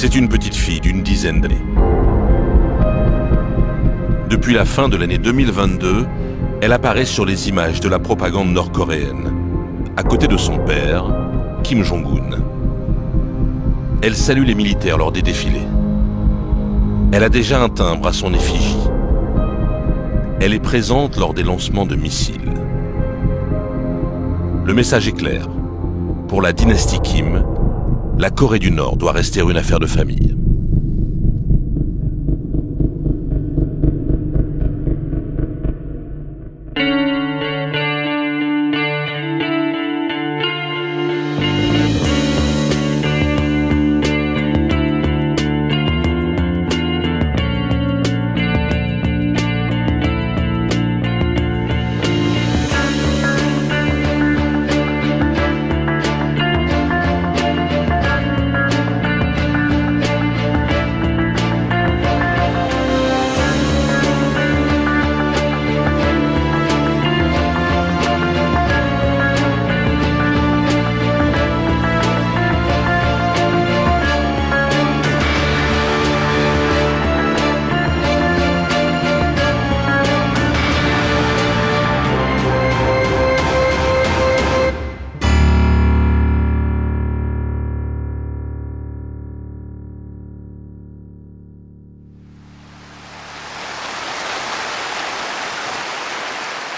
C'est une petite fille d'une dizaine d'années. Depuis la fin de l'année 2022, elle apparaît sur les images de la propagande nord-coréenne, à côté de son père, Kim Jong-un. Elle salue les militaires lors des défilés. Elle a déjà un timbre à son effigie. Elle est présente lors des lancements de missiles. Le message est clair. Pour la dynastie Kim, la Corée du Nord doit rester une affaire de famille.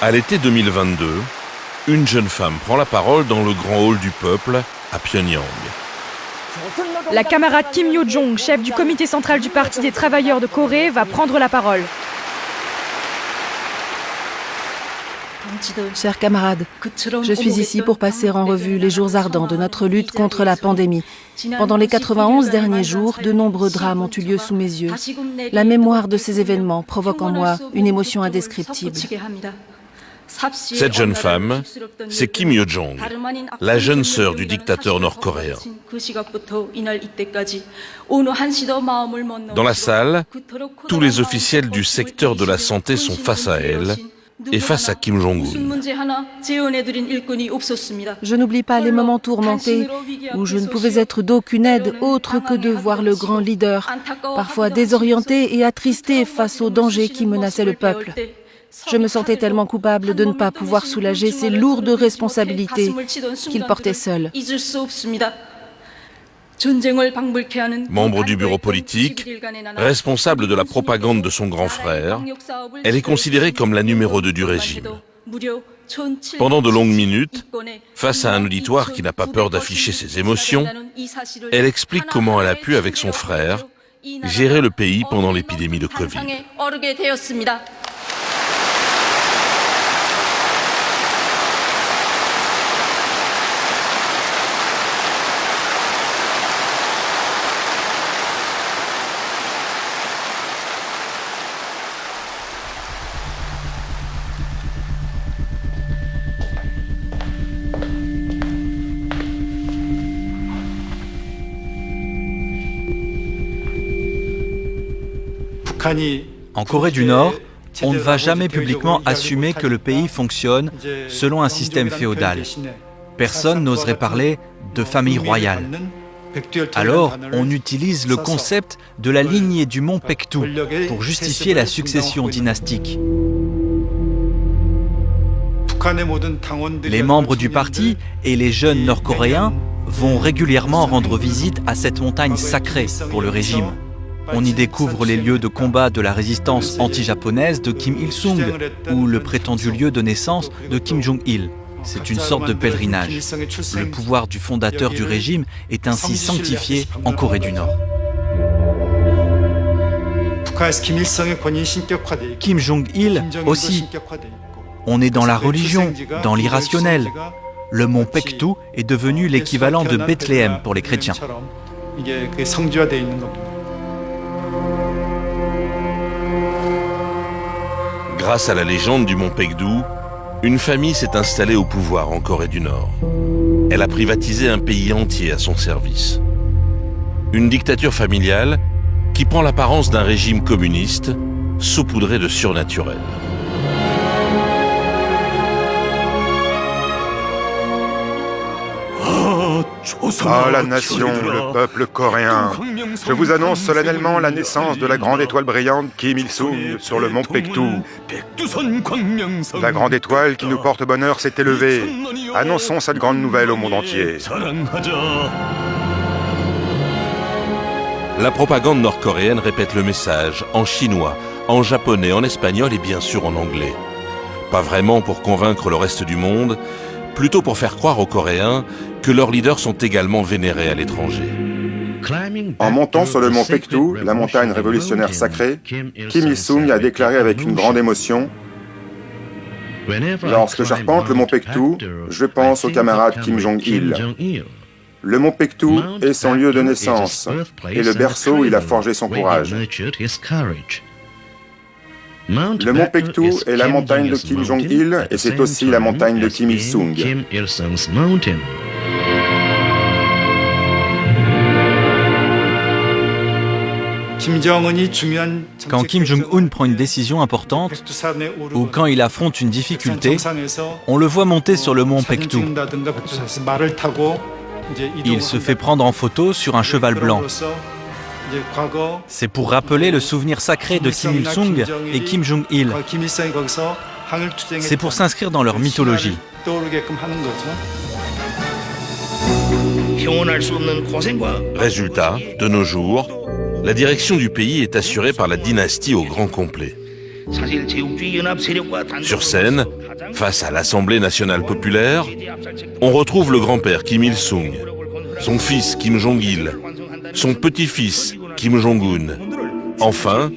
À l'été 2022, une jeune femme prend la parole dans le grand hall du peuple à Pyongyang. La camarade Kim Yo-jong, chef du comité central du Parti des travailleurs de Corée, va prendre la parole. Chers camarades, je suis ici pour passer en revue les jours ardents de notre lutte contre la pandémie. Pendant les 91 derniers jours, de nombreux drames ont eu lieu sous mes yeux. La mémoire de ces événements provoque en moi une émotion indescriptible. Cette jeune femme, c'est Kim Yo-jong, la jeune sœur du dictateur nord-coréen. Dans la salle, tous les officiels du secteur de la santé sont face à elle et face à Kim Jong-un. Je n'oublie pas les moments tourmentés où je ne pouvais être d'aucune aide autre que de voir le grand leader, parfois désorienté et attristé face aux dangers qui menaçaient le peuple. Je me sentais tellement coupable de ne pas pouvoir soulager ces lourdes responsabilités qu'il portait seul. Membre du bureau politique, responsable de la propagande de son grand frère, elle est considérée comme la numéro 2 du régime. Pendant de longues minutes, face à un auditoire qui n'a pas peur d'afficher ses émotions, elle explique comment elle a pu, avec son frère, gérer le pays pendant l'épidémie de Covid. En Corée du Nord, on ne va jamais publiquement assumer que le pays fonctionne selon un système féodal. Personne n'oserait parler de famille royale. Alors, on utilise le concept de la lignée du mont Paektu pour justifier la succession dynastique. Les membres du parti et les jeunes nord-coréens vont régulièrement rendre visite à cette montagne sacrée pour le régime. On y découvre les lieux de combat de la résistance anti-japonaise de Kim Il-sung ou le prétendu lieu de naissance de Kim Jong-il. C'est une sorte de pèlerinage. Le pouvoir du fondateur du régime est ainsi sanctifié en Corée du Nord. Kim Jong-il aussi. On est dans la religion, dans l'irrationnel. Le mont Paektu est devenu l'équivalent de Bethléem pour les chrétiens. Grâce à la légende du mont Paektu, une famille s'est installée au pouvoir en Corée du Nord. Elle a privatisé un pays entier à son service. Une dictature familiale qui prend l'apparence d'un régime communiste saupoudré de surnaturel. Ah, la nation, le peuple coréen, je vous annonce solennellement la naissance de la grande étoile brillante Kim Il-sung sur le mont Paektu. La grande étoile qui nous porte bonheur s'est élevée. Annonçons cette grande nouvelle au monde entier. La propagande nord-coréenne répète le message en chinois, en japonais, en espagnol et bien sûr en anglais. Pas vraiment pour convaincre le reste du monde, plutôt pour faire croire aux Coréens que leurs leaders sont également vénérés à l'étranger. En montant sur le mont Paektu, la montagne révolutionnaire sacrée, Kim Il-sung a déclaré avec une grande émotion: « Lorsque j'arpente le mont Paektu, je pense au camarade Kim Jong-il. Le mont Paektu est son lieu de naissance et le berceau où il a forgé son courage. Le mont Paektu est la montagne de Kim Jong-il et c'est aussi la montagne de Kim Il-sung. » Quand Kim Jong-un prend une décision importante ou quand il affronte une difficulté, on le voit monter sur le mont Paektu. Il se fait prendre en photo sur un cheval blanc. C'est pour rappeler le souvenir sacré de Kim Il-sung et Kim Jong-il. C'est pour s'inscrire dans leur mythologie. Résultat, de nos jours, la direction du pays est assurée par la dynastie au grand complet. Sur scène, face à l'Assemblée nationale populaire, on retrouve le grand-père Kim Il-sung, son fils Kim Jong-il, son petit-fils Kim Jong-un, enfin,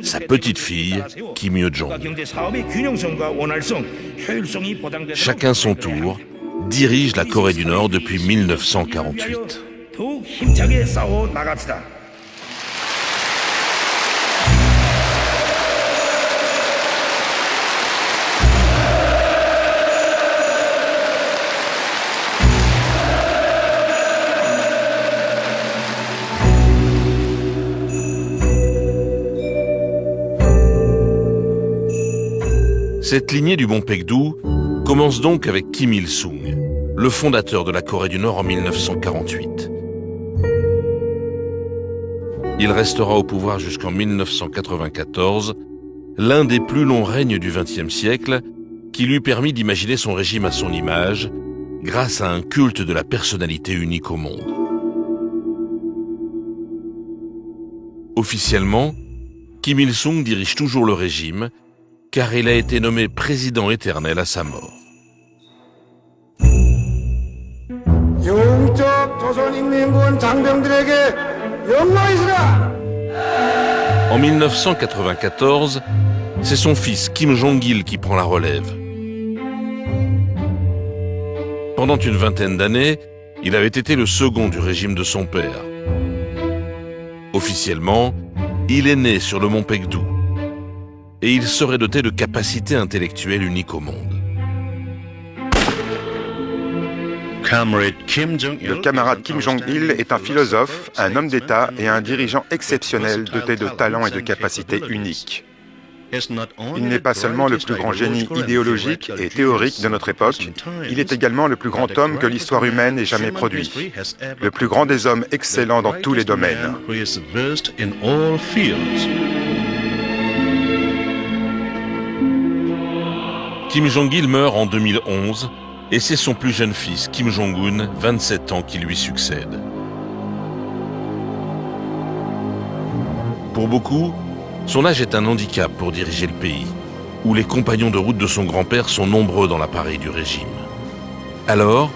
sa petite-fille Kim Yo-jong. Chacun son tour dirige la Corée du Nord depuis 1948. Cette lignée du mont Paektu commence donc avec Kim Il-sung, le fondateur de la Corée du Nord en 1948. Il restera au pouvoir jusqu'en 1994, l'un des plus longs règnes du XXe siècle, qui lui permit d'imaginer son régime à son image, grâce à un culte de la personnalité unique au monde. Officiellement, Kim Il-sung dirige toujours le régime, car il a été nommé président éternel à sa mort. En 1994, c'est son fils Kim Jong-il qui prend la relève. Pendant une vingtaine d'années, il avait été le second du régime de son père. Officiellement, il est né sur le mont Paektu et il serait doté de capacités intellectuelles uniques au monde. Le camarade Kim Jong-il est un philosophe, un homme d'État et un dirigeant exceptionnel doté de talents et de capacités uniques. Il n'est pas seulement le plus grand génie idéologique et théorique de notre époque, il est également le plus grand homme que l'histoire humaine ait jamais produit. Le plus grand des hommes excellents dans tous les domaines. Kim Jong-il meurt en 2011 et c'est son plus jeune fils, Kim Jong-un, 27 ans, qui lui succède. Pour beaucoup, son âge est un handicap pour diriger le pays, où les compagnons de route de son grand-père sont nombreux dans l'appareil du régime. Alors,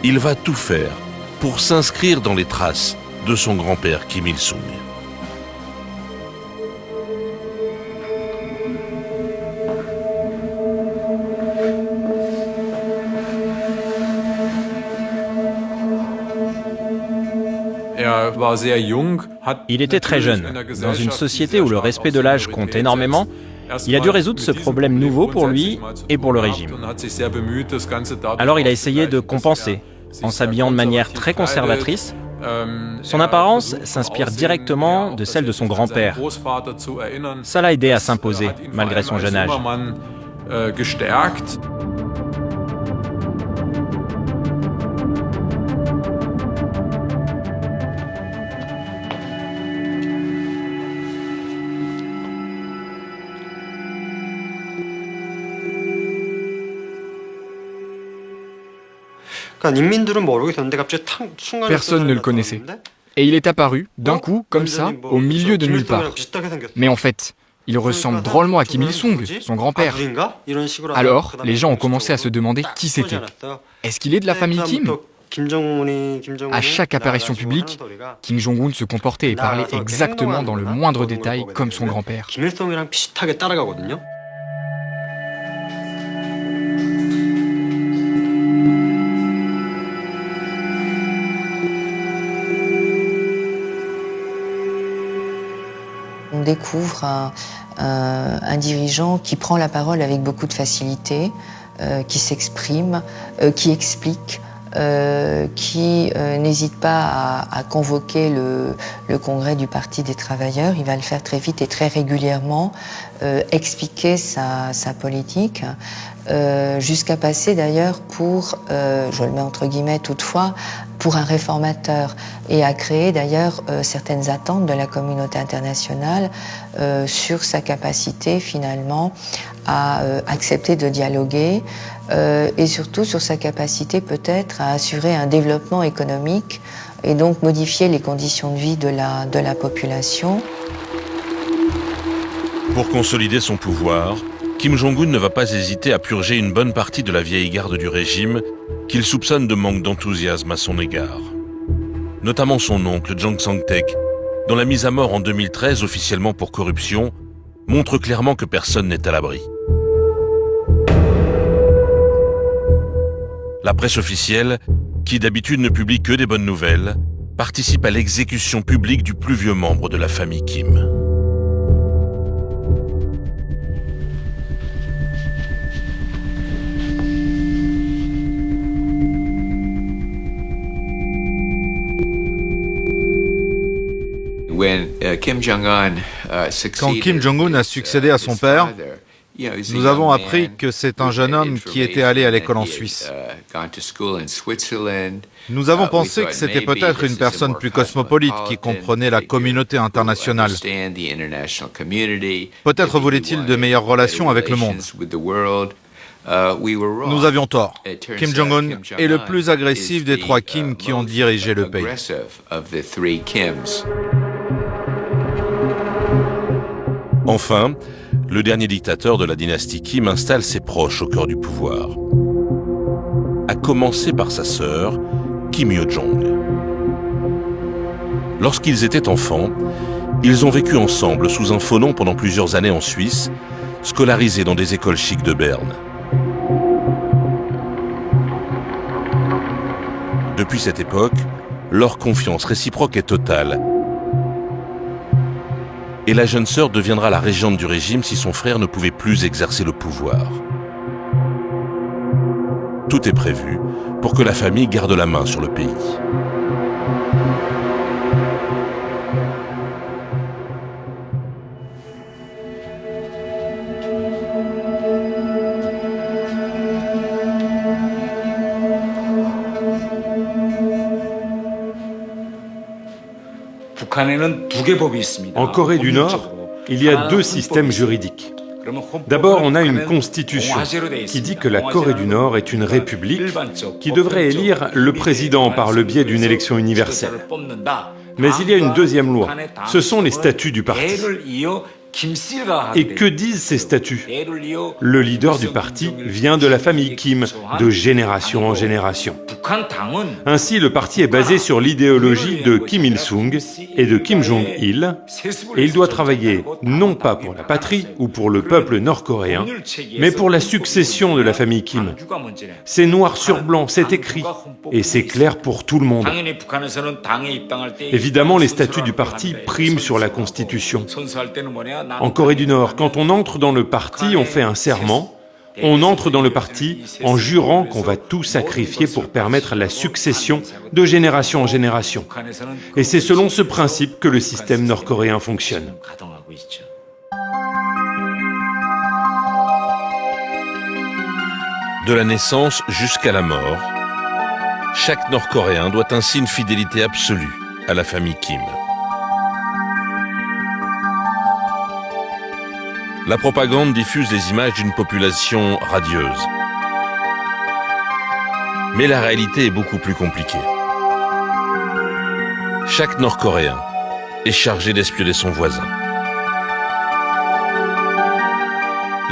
il va tout faire pour s'inscrire dans les traces de son grand-père Kim Il-sung. Il était très jeune. Dans une société où le respect de l'âge compte énormément, il a dû résoudre ce problème nouveau pour lui et pour le régime. Alors il a essayé de compenser, en s'habillant de manière très conservatrice. Son apparence s'inspire directement de celle de son grand-père. Ça l'a aidé à s'imposer, malgré son jeune âge. Personne ne le connaissait. Et il est apparu, d'un coup, comme ça, au milieu de nulle part. Mais en fait, il ressemble drôlement à Kim Il-sung, son grand-père. Alors, les gens ont commencé à se demander qui c'était. Est-ce qu'il est de la famille Kim ? À chaque apparition publique, Kim Jong-un se comportait et parlait exactement dans le moindre détail comme son grand-père. On découvre un dirigeant qui prend la parole avec beaucoup de facilité, qui s'exprime, qui explique, qui n'hésite pas à convoquer le congrès du Parti des travailleurs. Il va le faire très vite et très régulièrement, expliquer sa politique, jusqu'à passer d'ailleurs pour, je le mets entre guillemets toutefois, pour un réformateur, et à créer d'ailleurs certaines attentes de la communauté internationale sur sa capacité finalement à accepter de dialoguer, et surtout sur sa capacité peut-être à assurer un développement économique et donc modifier les conditions de vie de la population. Pour consolider son pouvoir, Kim Jong-un ne va pas hésiter à purger une bonne partie de la vieille garde du régime qu'il soupçonne de manque d'enthousiasme à son égard. Notamment son oncle, Jang Sang-taek, dont la mise à mort en 2013, officiellement pour corruption, montre clairement que personne n'est à l'abri. La presse officielle, qui d'habitude ne publie que des bonnes nouvelles, participe à l'exécution publique du plus vieux membre de la famille Kim. Quand Kim Jong-un a succédé à son père, nous avons appris que c'est un jeune homme qui était allé à l'école en Suisse. Nous avons pensé que c'était peut-être une personne plus cosmopolite qui comprenait la communauté internationale. Peut-être voulait-il de meilleures relations avec le monde. Nous avions tort. Kim Jong-un est le plus agressif des trois Kim qui ont dirigé le pays. Enfin, le dernier dictateur de la dynastie Kim installe ses proches au cœur du pouvoir. À commencer par sa sœur, Kim Yo-jong. Lorsqu'ils étaient enfants, ils ont vécu ensemble sous un faux nom pendant plusieurs années en Suisse, scolarisés dans des écoles chics de Berne. Depuis cette époque, leur confiance réciproque est totale. Et la jeune sœur deviendra la régente du régime si son frère ne pouvait plus exercer le pouvoir. Tout est prévu pour que la famille garde la main sur le pays. En Corée du Nord, il y a deux systèmes juridiques. D'abord, on a une constitution qui dit que la Corée du Nord est une république qui devrait élire le président par le biais d'une élection universelle. Mais il y a une deuxième loi, ce sont les statuts du parti. Et que disent ces statuts? Le leader du parti vient de la famille Kim, de génération en génération. Ainsi, le parti est basé sur l'idéologie de Kim Il-sung et de Kim Jong-il, et il doit travailler non pas pour la patrie ou pour le peuple nord-coréen, mais pour la succession de la famille Kim. C'est noir sur blanc, c'est écrit, et c'est clair pour tout le monde. Évidemment, les statuts du parti priment sur la Constitution. En Corée du Nord, quand on entre dans le parti, on fait un serment. On entre dans le parti en jurant qu'on va tout sacrifier pour permettre la succession de génération en génération. Et c'est selon ce principe que le système nord-coréen fonctionne. De la naissance jusqu'à la mort, chaque Nord-Coréen doit ainsi une fidélité absolue à la famille Kim. La propagande diffuse les images d'une population radieuse. Mais la réalité est beaucoup plus compliquée. Chaque Nord-Coréen est chargé d'espionner son voisin.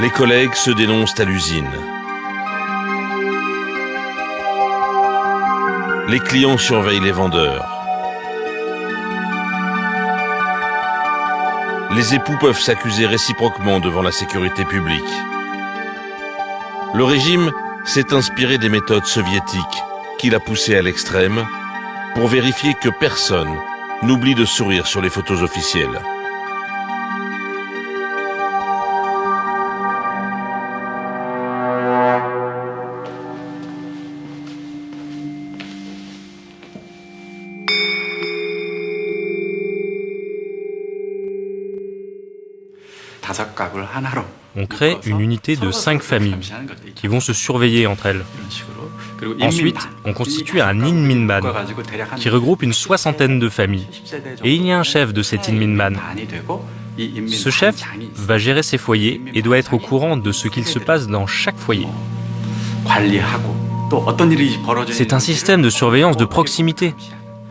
Les collègues se dénoncent à l'usine. Les clients surveillent les vendeurs. Les époux peuvent s'accuser réciproquement devant la sécurité publique. Le régime s'est inspiré des méthodes soviétiques qu'il a poussées à l'extrême pour vérifier que personne n'oublie de sourire sur les photos officielles. On crée une unité de 5 familles qui vont se surveiller entre elles. Ensuite, on constitue un Inminban qui regroupe une 60aine de familles. Et il y a un chef de cet Inminban. Ce chef va gérer ces foyers et doit être au courant de ce qu'il se passe dans chaque foyer. C'est un système de surveillance de proximité.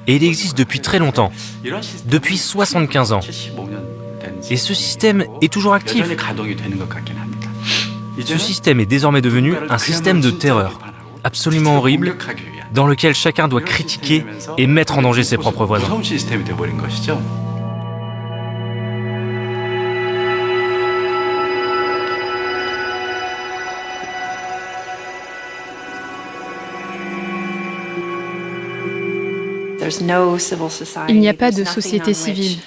Et il existe depuis très longtemps, depuis 75 ans. Et ce système est toujours actif. Ce système est désormais devenu un système de terreur, absolument horrible, dans lequel chacun doit critiquer et mettre en danger ses propres voisins. Il n'y a pas de société civile.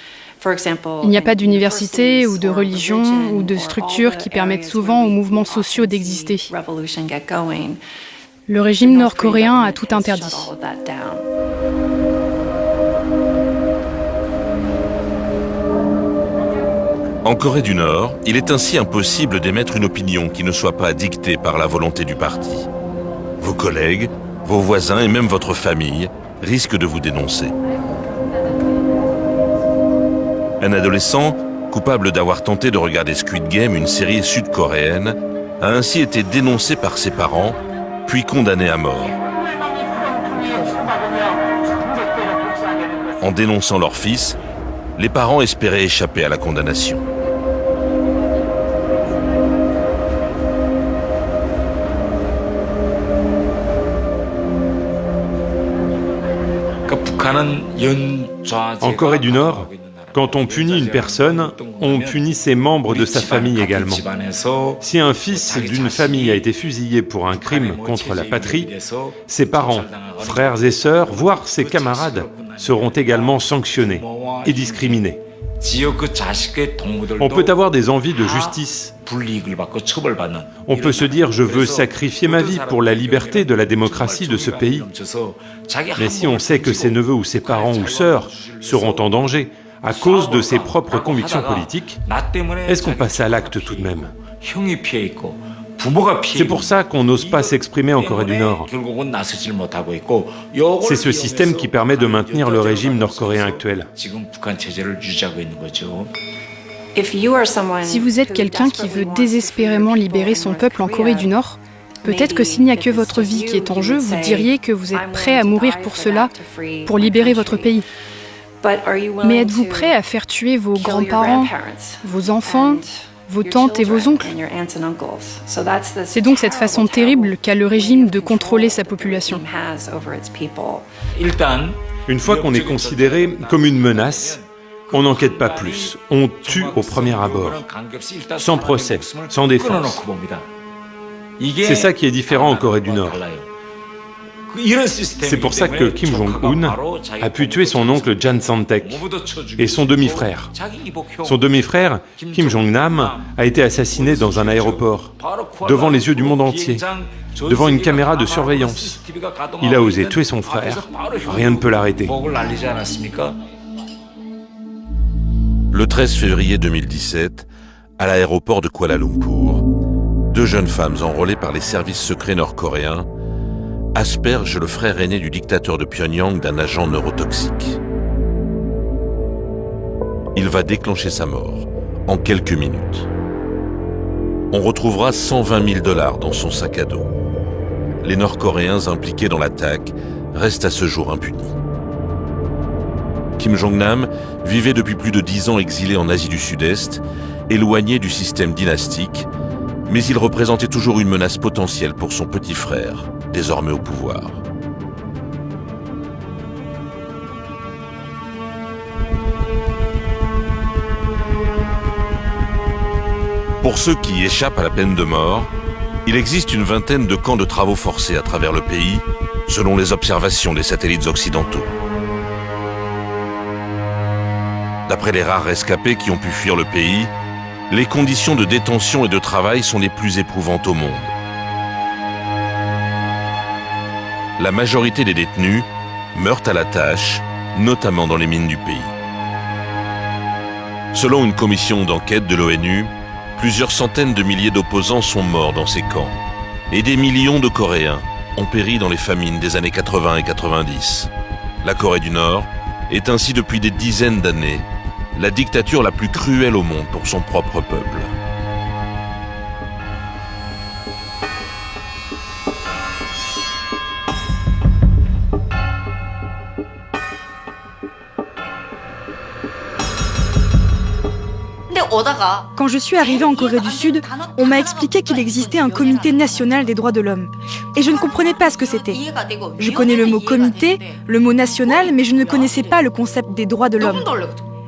Il n'y a pas d'université ou de religion ou de structures qui permettent souvent aux mouvements sociaux d'exister. Le régime nord-coréen a tout interdit. En Corée du Nord, il est ainsi impossible d'émettre une opinion qui ne soit pas dictée par la volonté du parti. Vos collègues, vos voisins et même votre famille risquent de vous dénoncer. Un adolescent, coupable d'avoir tenté de regarder Squid Game, une série sud-coréenne, a ainsi été dénoncé par ses parents, puis condamné à mort. En dénonçant leur fils, les parents espéraient échapper à la condamnation. En Corée du Nord, quand on punit une personne, on punit ses membres de sa famille également. Si un fils d'une famille a été fusillé pour un crime contre la patrie, ses parents, frères et sœurs, voire ses camarades, seront également sanctionnés et discriminés. On peut avoir des envies de justice. On peut se dire « je veux sacrifier ma vie pour la liberté de la démocratie de ce pays ». Mais si on sait que ses neveux ou ses parents ou sœurs seront en danger à cause de ses propres convictions politiques, est-ce qu'on passe à l'acte tout de même? C'est pour ça qu'on n'ose pas s'exprimer en Corée du Nord. C'est ce système qui permet de maintenir le régime nord-coréen actuel. Si vous êtes quelqu'un qui veut désespérément libérer son peuple en Corée du Nord, peut-être que s'il n'y a que votre vie qui est en jeu, vous diriez que vous êtes prêt à mourir pour cela, pour libérer votre pays. Mais êtes-vous prêt à faire tuer vos grands-parents, vos enfants, vos tantes et vos oncles? C'est donc cette façon terrible qu'a le régime de contrôler sa population. Une fois qu'on est considéré comme une menace, on n'enquête pas plus. On tue au premier abord, sans procès, sans défense. C'est ça qui est différent en Corée du Nord. C'est pour ça que Kim Jong-un a pu tuer son oncle Jan Sang-taek et son demi-frère. Son demi-frère, Kim Jong-nam, a été assassiné dans un aéroport, devant les yeux du monde entier, devant une caméra de surveillance. Il a osé tuer son frère, rien ne peut l'arrêter. Le 13 février 2017, à l'aéroport de Kuala Lumpur, 2 jeunes femmes enrôlées par les services secrets nord-coréens asperge le frère aîné du dictateur de Pyongyang d'un agent neurotoxique. Il va déclencher sa mort en quelques minutes. On retrouvera 120 000 $ dans son sac à dos. les Nord-Coréens impliqués dans l'attaque restent à ce jour impunis. Kim Jong-nam vivait depuis plus de 10 ans exilé en Asie du Sud-Est, éloigné du système dynastique, mais il représentait toujours une menace potentielle pour son petit frère, désormais au pouvoir. Pour ceux qui échappent à la peine de mort, il existe une vingtaine de camps de travaux forcés à travers le pays, selon les observations des satellites occidentaux. D'après les rares rescapés qui ont pu fuir le pays, les conditions de détention et de travail sont les plus éprouvantes au monde. La majorité des détenus meurent à la tâche, notamment dans les mines du pays. Selon une commission d'enquête de l'ONU, plusieurs centaines de milliers d'opposants sont morts dans ces camps, et des millions de Coréens ont péri dans les famines des années 80 et 90. La Corée du Nord est ainsi depuis des dizaines d'années la dictature la plus cruelle au monde pour son propre peuple. Quand je suis arrivée en Corée du Sud, on m'a expliqué qu'il existait un comité national des droits de l'homme. Et je ne comprenais pas ce que c'était. Je connais le mot comité, le mot national, mais je ne connaissais pas le concept des droits de l'homme.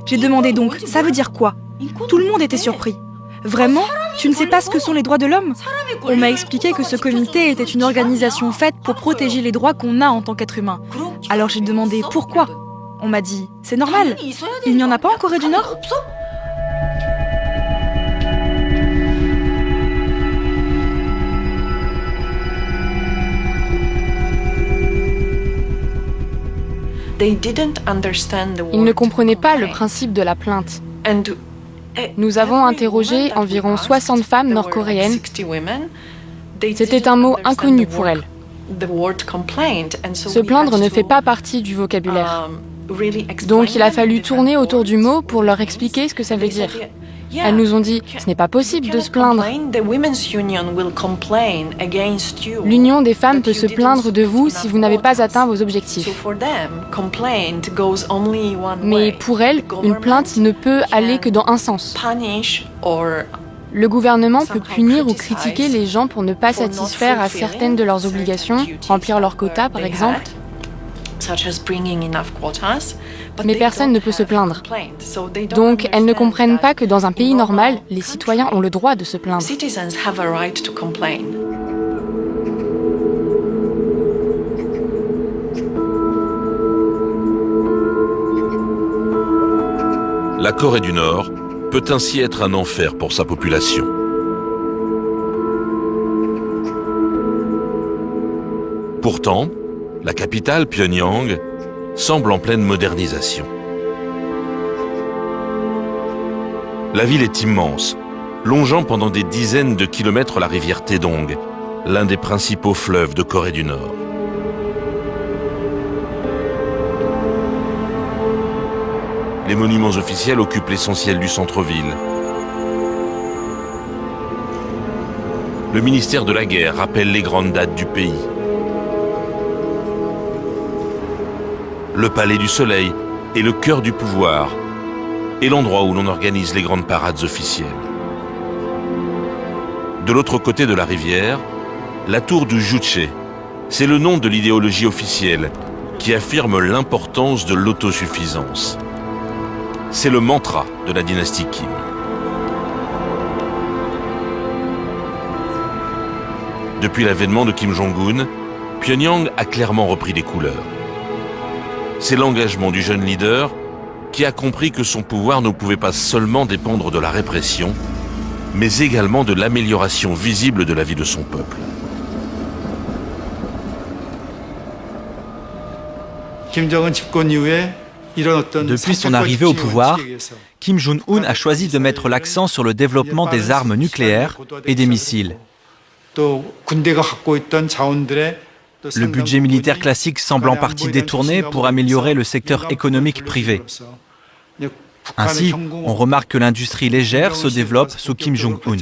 J'ai demandé donc, ça veut dire quoi? Tout le monde était surpris. Vraiment? Tu ne sais pas ce que sont les droits de l'homme? On m'a expliqué que ce comité était une organisation faite pour protéger les droits qu'on a en tant qu'être humain. Alors j'ai demandé pourquoi? On m'a dit, c'est normal. Il n'y en a pas en Corée du Nord? Ils ne comprenaient pas le principe de la plainte. Nous avons interrogé environ 60 femmes nord-coréennes. C'était un mot inconnu pour elles. Se plaindre ne fait pas partie du vocabulaire. Donc il a fallu tourner autour du mot pour leur expliquer ce que ça veut dire. Elles nous ont dit « ce n'est pas possible de se plaindre ». L'Union des femmes peut se plaindre de vous si vous n'avez pas atteint vos objectifs. Mais pour elles, une plainte ne peut aller que dans un sens. Le gouvernement peut punir ou critiquer les gens pour ne pas satisfaire à certaines de leurs obligations, remplir leurs quotas par exemple. Mais personne ne peut se plaindre. Donc, elles ne comprennent pas que dans un pays normal, les citoyens ont le droit de se plaindre. La Corée du Nord peut ainsi être un enfer pour sa population. Pourtant, la capitale, Pyongyang, semble en pleine modernisation. La ville est immense, longeant pendant des dizaines de kilomètres la rivière Taedong, l'un des principaux fleuves de Corée du Nord. Les monuments officiels occupent l'essentiel du centre-ville. Le ministère de la Guerre rappelle les grandes dates du pays. Le Palais du Soleil est le cœur du pouvoir et l'endroit où l'on organise les grandes parades officielles. De l'autre côté de la rivière, la tour du Juche, c'est le nom de l'idéologie officielle qui affirme l'importance de l'autosuffisance. C'est le mantra de la dynastie Kim. Depuis l'avènement de Kim Jong-un, Pyongyang a clairement repris des couleurs. C'est l'engagement du jeune leader qui a compris que son pouvoir ne pouvait pas seulement dépendre de la répression, mais également de l'amélioration visible de la vie de son peuple. Depuis son arrivée au pouvoir, Kim Jong-un a choisi de mettre l'accent sur le développement des armes nucléaires et des missiles. Le budget militaire classique semble en partie détourné pour améliorer le secteur économique privé. Ainsi, on remarque que l'industrie légère se développe sous Kim Jong-un.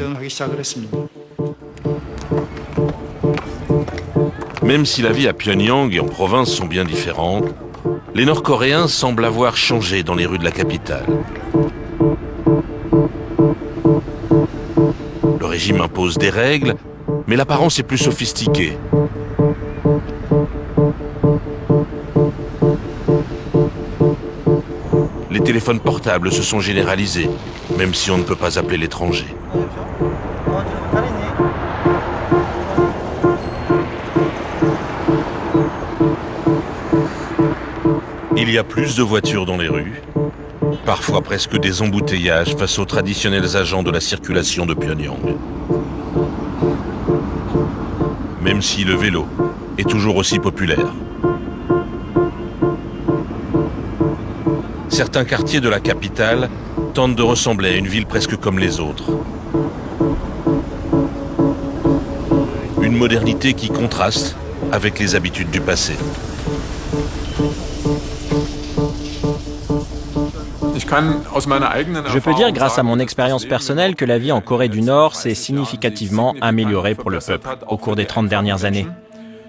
Même si la vie à Pyongyang et en province sont bien différentes, les Nord-Coréens semblent avoir changé dans les rues de la capitale. Le régime impose des règles, mais l'apparence est plus sophistiquée. Les téléphones portables se sont généralisés, même si on ne peut pas appeler l'étranger. Il y a plus de voitures dans les rues, parfois presque des embouteillages face aux traditionnels agents de la circulation de Pyongyang. Même si le vélo est toujours aussi populaire. Certains quartiers de la capitale tentent de ressembler à une ville presque comme les autres. Une modernité qui contraste avec les habitudes du passé. Je peux dire, grâce à mon expérience personnelle, que la vie en Corée du Nord s'est significativement améliorée pour le peuple au cours des 30 dernières années.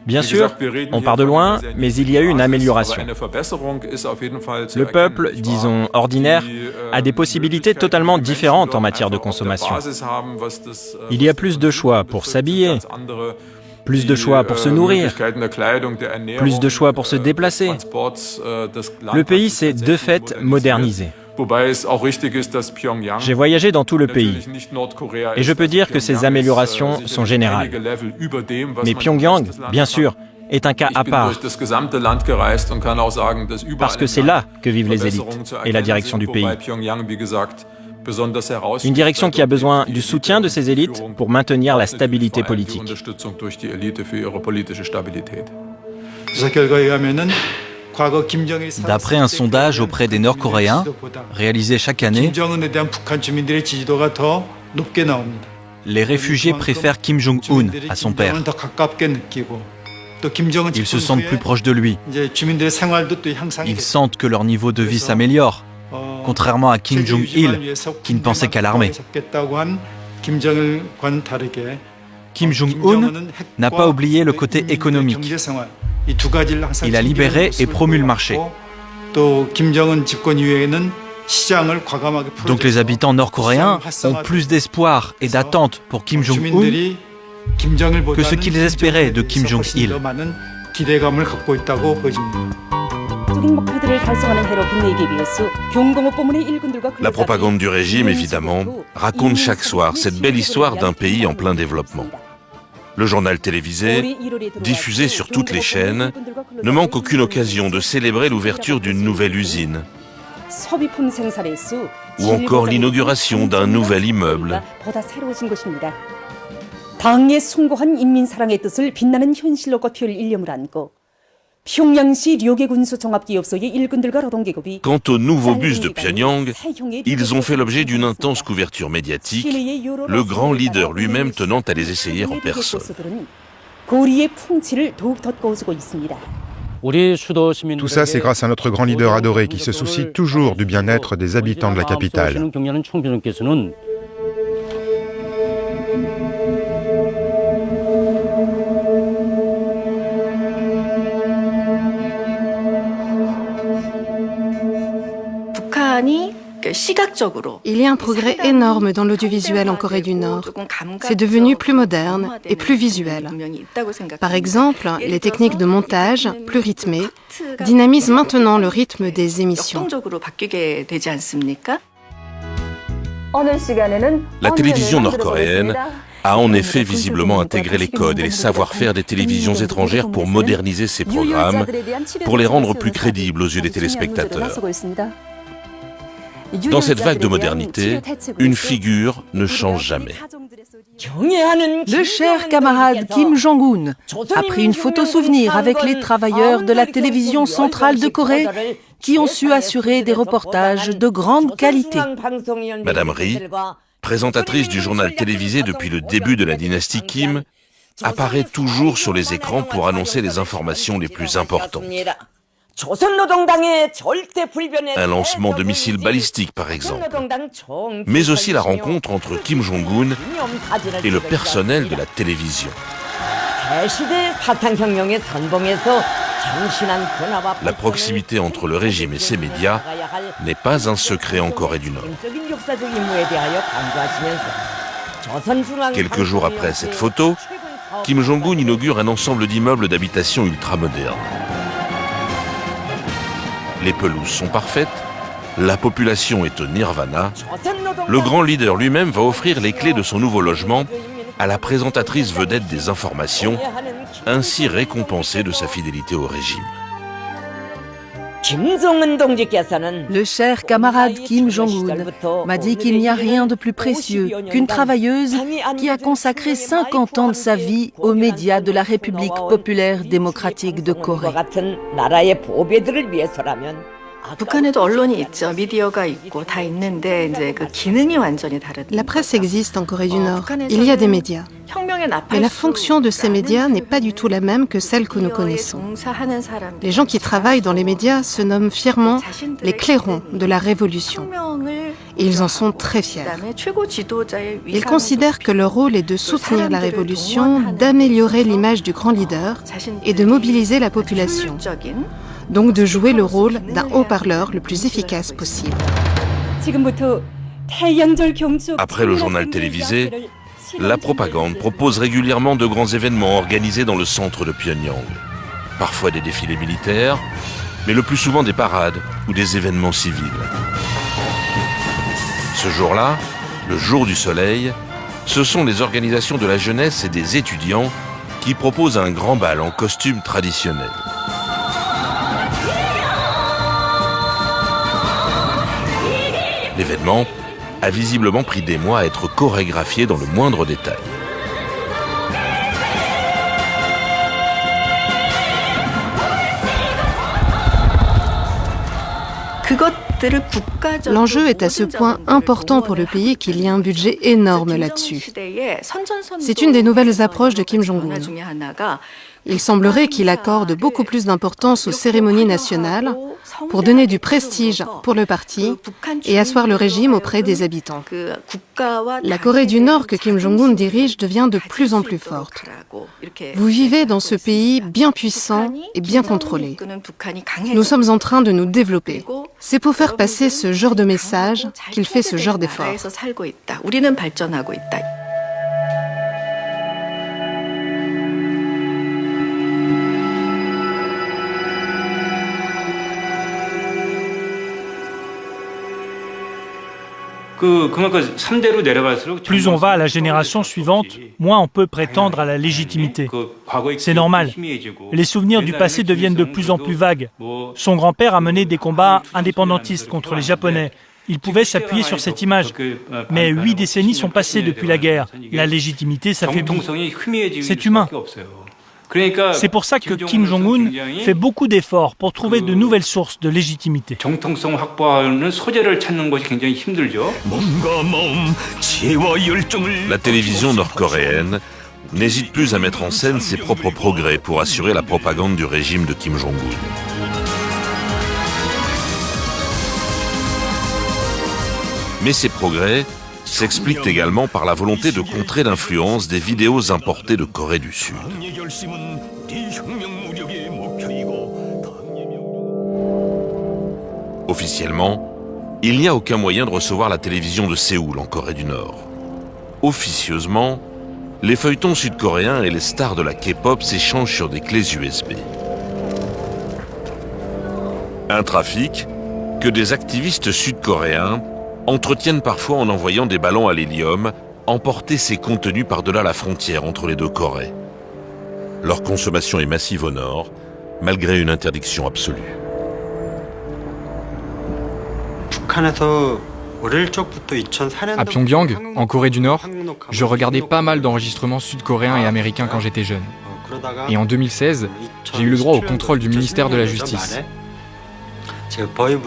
Bien sûr, on part de loin, mais il y a eu une amélioration. Le peuple, disons ordinaire, a des possibilités totalement différentes en matière de consommation. Il y a plus de choix pour s'habiller, plus de choix pour se nourrir, plus de choix pour se déplacer. Le pays s'est de fait modernisé. J'ai voyagé dans tout le pays et je peux dire que ces améliorations sont générales. Mais Pyongyang, bien sûr, est un cas à part parce que c'est là que vivent les élites et la direction du pays. Une direction qui a besoin du soutien de ces élites pour maintenir la stabilité politique. D'après un sondage auprès des Nord-Coréens, réalisé chaque année, les réfugiés préfèrent Kim Jong-un à son père. Ils se sentent plus proches de lui. Ils sentent que leur niveau de vie s'améliore, contrairement à Kim Jong-il, qui ne pensait qu'à l'armée. Kim Jong-un n'a pas oublié le côté économique. Il a libéré et promu le marché. Donc les habitants nord-coréens ont plus d'espoir et d'attente pour Kim Jong-un que ce qu'ils espéraient de Kim Jong-il. La propagande du régime, évidemment, raconte chaque soir cette belle histoire d'un pays en plein développement. Le journal télévisé, diffusé sur toutes les chaînes, ne manque aucune occasion de célébrer l'ouverture d'une nouvelle usine ou encore l'inauguration d'un nouvel immeuble. Quant aux nouveaux bus de Pyongyang, ils ont fait l'objet d'une intense couverture médiatique, le grand leader lui-même tenant à les essayer en personne. Tout ça, c'est grâce à notre grand leader adoré qui se soucie toujours du bien-être des habitants de la capitale. Il y a un progrès énorme dans l'audiovisuel en Corée du Nord. C'est devenu plus moderne et plus visuel. Par exemple, les techniques de montage, plus rythmées, dynamisent maintenant le rythme des émissions. La télévision nord-coréenne a en effet visiblement intégré les codes et les savoir-faire des télévisions étrangères pour moderniser ses programmes, pour les rendre plus crédibles aux yeux des téléspectateurs. Dans cette vague de modernité, une figure ne change jamais. Le cher camarade Kim Jong-un a pris une photo souvenir avec les travailleurs de la télévision centrale de Corée qui ont su assurer des reportages de grande qualité. Madame Ri, présentatrice du journal télévisé depuis le début de la dynastie Kim, apparaît toujours sur les écrans pour annoncer les informations les plus importantes. Un lancement de missiles balistiques, par exemple, mais aussi la rencontre entre Kim Jong-un et le personnel de la télévision. La proximité entre le régime et ses médias n'est pas un secret en Corée du Nord. Quelques jours après cette photo, Kim Jong-un inaugure un ensemble d'immeubles d'habitation ultramodernes. Les pelouses sont parfaites, la population est au nirvana. Le grand leader lui-même va offrir les clés de son nouveau logement à la présentatrice vedette des informations, ainsi récompensée de sa fidélité au régime. Le cher camarade Kim Jong-un m'a dit qu'il n'y a rien de plus précieux qu'une travailleuse qui a consacré 50 ans de sa vie aux médias de la République populaire démocratique de Corée. La presse existe en Corée du Nord. Il y a des médias. Mais la fonction de ces médias n'est pas du tout la même que celle que nous connaissons. Les gens qui travaillent dans les médias se nomment fièrement les clairons de la révolution. Et ils en sont très fiers. Ils considèrent que leur rôle est de soutenir la révolution, d'améliorer l'image du grand leader et de mobiliser la population. Donc de jouer le rôle d'un haut-parleur le plus efficace possible. Après le journal télévisé, la propagande propose régulièrement de grands événements organisés dans le centre de Pyongyang. Parfois des défilés militaires, mais le plus souvent des parades ou des événements civils. Ce jour-là, le jour du soleil, ce sont les organisations de la jeunesse et des étudiants qui proposent un grand bal en costume traditionnel. L'événement a visiblement pris des mois à être chorégraphié dans le moindre détail. L'enjeu est à ce point important pour le pays qu'il y a un budget énorme là-dessus. C'est une des nouvelles approches de Kim Jong-un. Il semblerait qu'il accorde beaucoup plus d'importance aux cérémonies nationales pour donner du prestige pour le parti et asseoir le régime auprès des habitants. La Corée du Nord que Kim Jong-un dirige devient de plus en plus forte. Vous vivez dans ce pays bien puissant et bien contrôlé. Nous sommes en train de nous développer. C'est pour faire passer ce genre de message qu'il fait ce genre d'effort. Plus on va à la génération suivante, moins on peut prétendre à la légitimité. C'est normal. Les souvenirs du passé deviennent de plus en plus vagues. Son grand-père a mené des combats indépendantistes contre les Japonais. Il pouvait s'appuyer sur cette image. Mais 8 décennies sont passées depuis la guerre. La légitimité s'affaiblit. C'est humain. C'est pour ça que Kim Jong-un fait beaucoup d'efforts pour trouver de nouvelles sources de légitimité. La télévision nord-coréenne n'hésite plus à mettre en scène ses propres progrès pour assurer la propagande du régime de Kim Jong-un. Mais ces progrès s'expliquent également par la volonté de contrer l'influence des vidéos importées de Corée du Sud. Officiellement, il n'y a aucun moyen de recevoir la télévision de Séoul en Corée du Nord. Officieusement, les feuilletons sud-coréens et les stars de la K-pop s'échangent sur des clés USB. Un trafic que des activistes sud-coréens entretiennent parfois en envoyant des ballons à l'hélium emporter ces contenus par-delà la frontière entre les deux Corées. Leur consommation est massive au nord, malgré une interdiction absolue. À Pyongyang, en Corée du Nord, je regardais pas mal d'enregistrements sud-coréens et américains quand j'étais jeune. Et en 2016, j'ai eu le droit au contrôle du ministère de la Justice.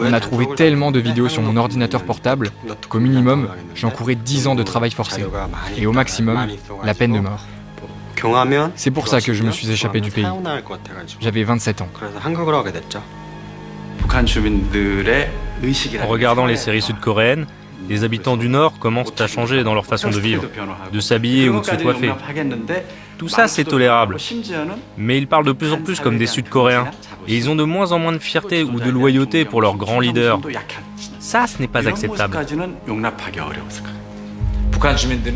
On a trouvé tellement de vidéos sur mon ordinateur portable qu'au minimum, j'encourais 10 ans de travail forcé. Et au maximum, la peine de mort. C'est pour ça que je me suis échappé du pays. J'avais 27 ans. En regardant les séries sud-coréennes, les habitants du Nord commencent à changer dans leur façon de vivre, de s'habiller ou de se coiffer. Tout ça, c'est tolérable. Mais ils parlent de plus en plus comme des Sud-Coréens. Et ils ont de moins en moins de fierté ou de loyauté pour leur grand leader. Ça, ce n'est pas acceptable.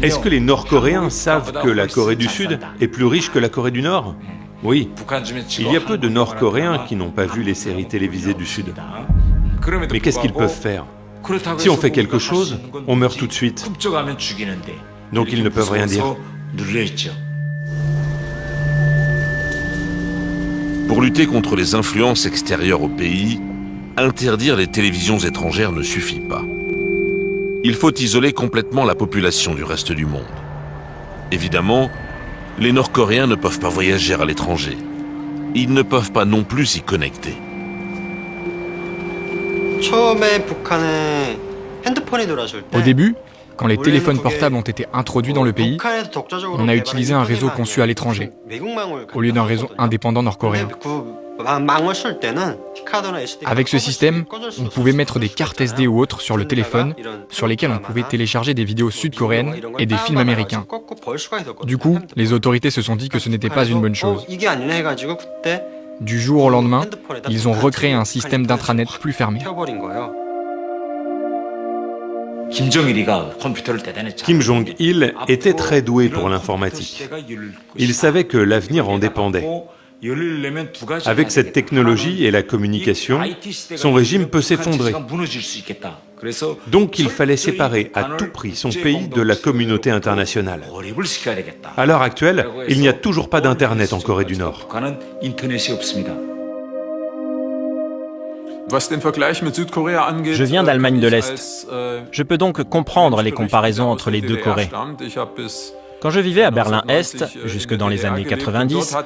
Est-ce que les Nord-Coréens savent que la Corée du Sud est plus riche que la Corée du Nord? Oui. Il y a peu de Nord-Coréens qui n'ont pas vu les séries télévisées du Sud. Mais qu'est-ce qu'ils peuvent faire? Si on fait quelque chose, on meurt tout de suite. Donc ils ne peuvent rien dire. Pour lutter contre les influences extérieures au pays, interdire les télévisions étrangères ne suffit pas. Il faut isoler complètement la population du reste du monde. Évidemment, les Nord-Coréens ne peuvent pas voyager à l'étranger. Ils ne peuvent pas non plus s'y connecter. Au début, quand les téléphones portables ont été introduits dans le pays, on a utilisé un réseau conçu à l'étranger, au lieu d'un réseau indépendant nord-coréen. Avec ce système, on pouvait mettre des cartes SD ou autres sur le téléphone, sur lesquelles on pouvait télécharger des vidéos sud-coréennes et des films américains. Du coup, les autorités se sont dit que ce n'était pas une bonne chose. Du jour au lendemain, ils ont recréé un système d'intranet plus fermé. Kim Jong-il était très doué pour l'informatique. Il savait que l'avenir en dépendait. Avec cette technologie et la communication, son régime peut s'effondrer. Donc il fallait séparer à tout prix son pays de la communauté internationale. À l'heure actuelle, il n'y a toujours pas d'Internet en Corée du Nord. Je viens d'Allemagne de l'Est. Je peux donc comprendre les comparaisons entre les deux Corées. Quand je vivais à Berlin-Est, jusque dans les années 90,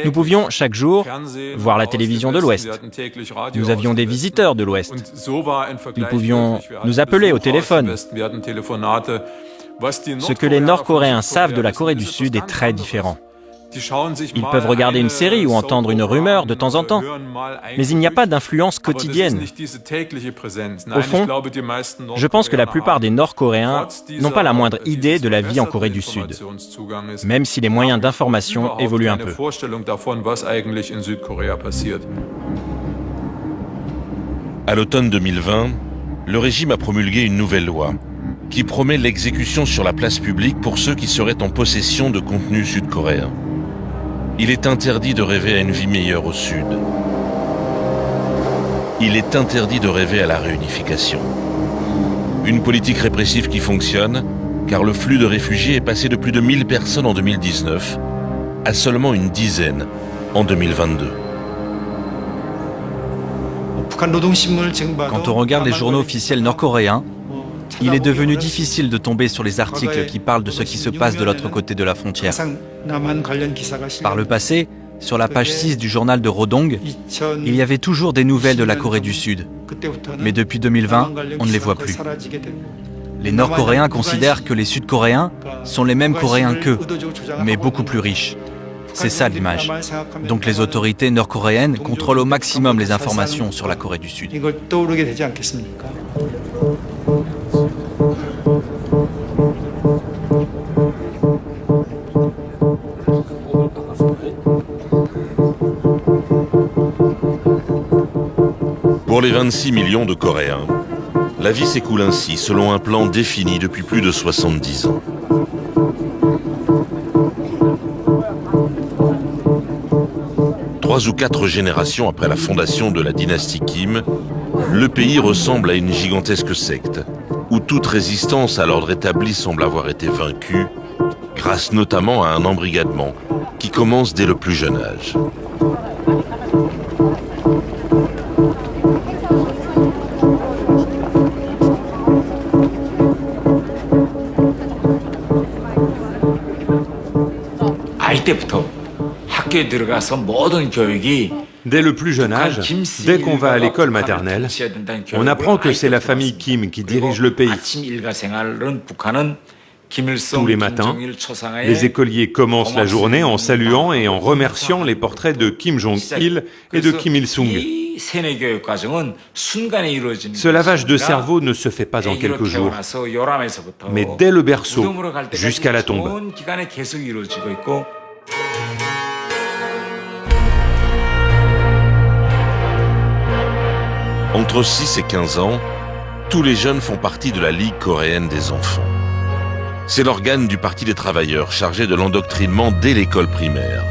nous pouvions chaque jour voir la télévision de l'Ouest. Nous avions des visiteurs de l'Ouest. Nous pouvions nous appeler au téléphone. Ce que les Nord-Coréens savent de la Corée du Sud est très différent. Ils peuvent regarder une série ou entendre une rumeur de temps en temps, mais il n'y a pas d'influence quotidienne. Au fond, je pense que la plupart des Nord-Coréens n'ont pas la moindre idée de la vie en Corée du Sud, même si les moyens d'information évoluent un peu. À l'automne 2020, le régime a promulgué une nouvelle loi qui promet l'exécution sur la place publique pour ceux qui seraient en possession de contenus sud-coréens. Il est interdit de rêver à une vie meilleure au Sud. Il est interdit de rêver à la réunification. Une politique répressive qui fonctionne, car le flux de réfugiés est passé de plus de 1000 personnes en 2019 à seulement une dizaine en 2022. Quand on regarde les journaux officiels nord-coréens, il est devenu difficile de tomber sur les articles qui parlent de ce qui se passe de l'autre côté de la frontière. Par le passé, sur la page 6 du journal de Rodong, il y avait toujours des nouvelles de la Corée du Sud. Mais depuis 2020, on ne les voit plus. Les Nord-Coréens considèrent que les Sud-Coréens sont les mêmes Coréens qu'eux, mais beaucoup plus riches. C'est ça l'image. Donc les autorités nord-coréennes contrôlent au maximum les informations sur la Corée du Sud. Pour les 26 millions de Coréens, la vie s'écoule ainsi selon un plan défini depuis plus de 70 ans. Trois ou quatre générations après la fondation de la dynastie Kim, le pays ressemble à une gigantesque secte, où toute résistance à l'ordre établi semble avoir été vaincue, grâce notamment à un embrigadement qui commence dès le plus jeune âge. Dès le plus jeune âge, dès qu'on va à l'école maternelle, on apprend que c'est la famille Kim qui dirige le pays. Tous les matins, les écoliers commencent la journée en saluant et en remerciant les portraits de Kim Jong-il et de Kim Il-sung. Ce lavage de cerveau ne se fait pas en quelques jours, mais dès le berceau jusqu'à la tombe. Entre 6 et 15 ans, tous les jeunes font partie de la Ligue coréenne des enfants. C'est l'organe du Parti des travailleurs chargé de l'endoctrinement dès l'école primaire.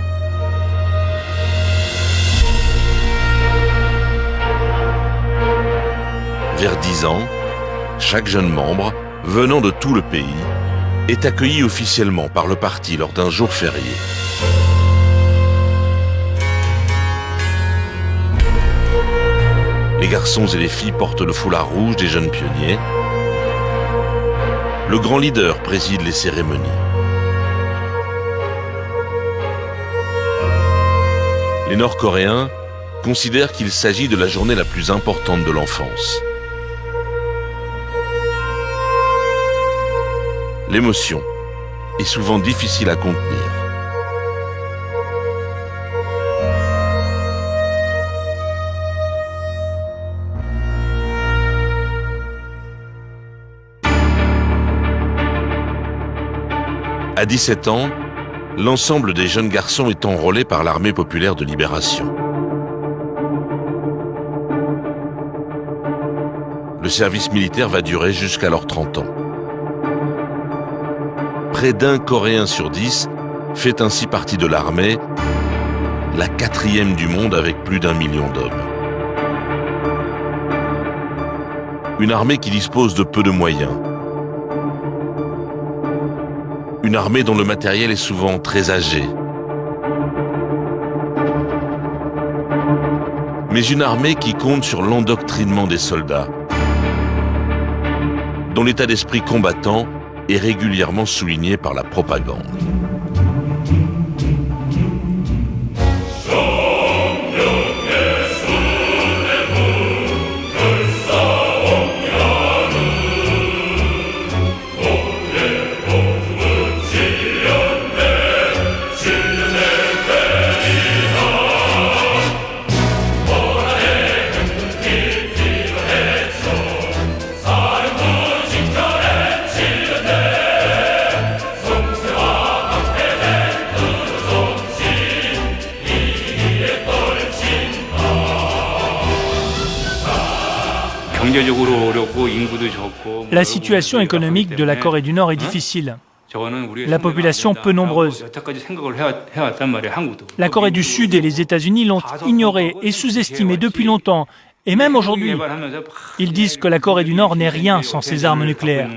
Vers 10 ans, chaque jeune membre, venant de tout le pays, est accueilli officiellement par le parti lors d'un jour férié. Les garçons et les filles portent le foulard rouge des jeunes pionniers. Le grand leader préside les cérémonies. Les Nord-Coréens considèrent qu'il s'agit de la journée la plus importante de l'enfance. L'émotion est souvent difficile à contenir. À 17 ans, l'ensemble des jeunes garçons est enrôlé par l'Armée populaire de libération. Le service militaire va durer jusqu'à leurs 30 ans. Près d'un Coréen sur 10 fait ainsi partie de l'armée, la 4e du monde avec plus d'1 million d'hommes. Une armée qui dispose de peu de moyens. Une armée dont le matériel est souvent très âgé. Mais une armée qui compte sur l'endoctrinement des soldats, dont l'état d'esprit combattant est régulièrement souligné par la propagande. La situation économique de la Corée du Nord est difficile. La population peu nombreuse. La Corée du Sud et les États-Unis l'ont ignoré et sous-estimé depuis longtemps. Et même aujourd'hui, ils disent que la Corée du Nord n'est rien sans ses armes nucléaires.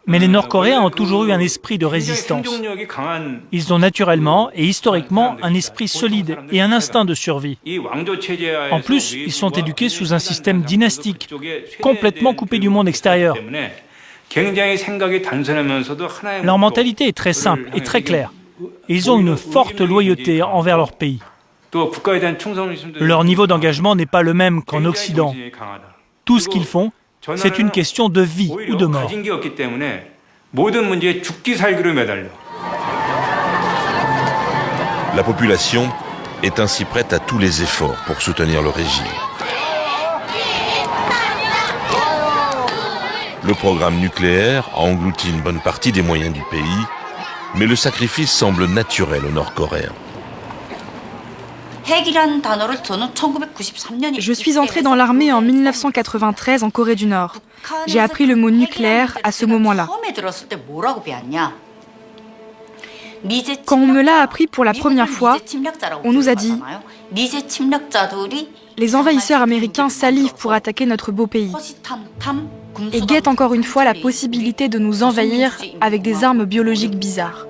Mais les Nord-Coréens ont toujours eu un esprit de résistance. Ils ont naturellement et historiquement un esprit solide et un instinct de survie. En plus, ils sont éduqués sous un système dynastique, complètement coupé du monde extérieur. Leur mentalité est très simple et très claire. Et ils ont une forte loyauté envers leur pays. Leur niveau d'engagement n'est pas le même qu'en Occident. Tout ce qu'ils font, c'est une question de vie ou de mort. La population est ainsi prête à tous les efforts pour soutenir le régime. Le programme nucléaire a englouti une bonne partie des moyens du pays, mais le sacrifice semble naturel aux Nord-Coréens. Je suis entrée dans l'armée en 1993 en Corée du Nord. J'ai appris le mot nucléaire à ce moment-là. Quand on me l'a appris pour la première fois, on nous a dit « Les envahisseurs américains salivent pour attaquer notre beau pays et guettent encore une fois la possibilité de nous envahir avec des armes biologiques bizarres.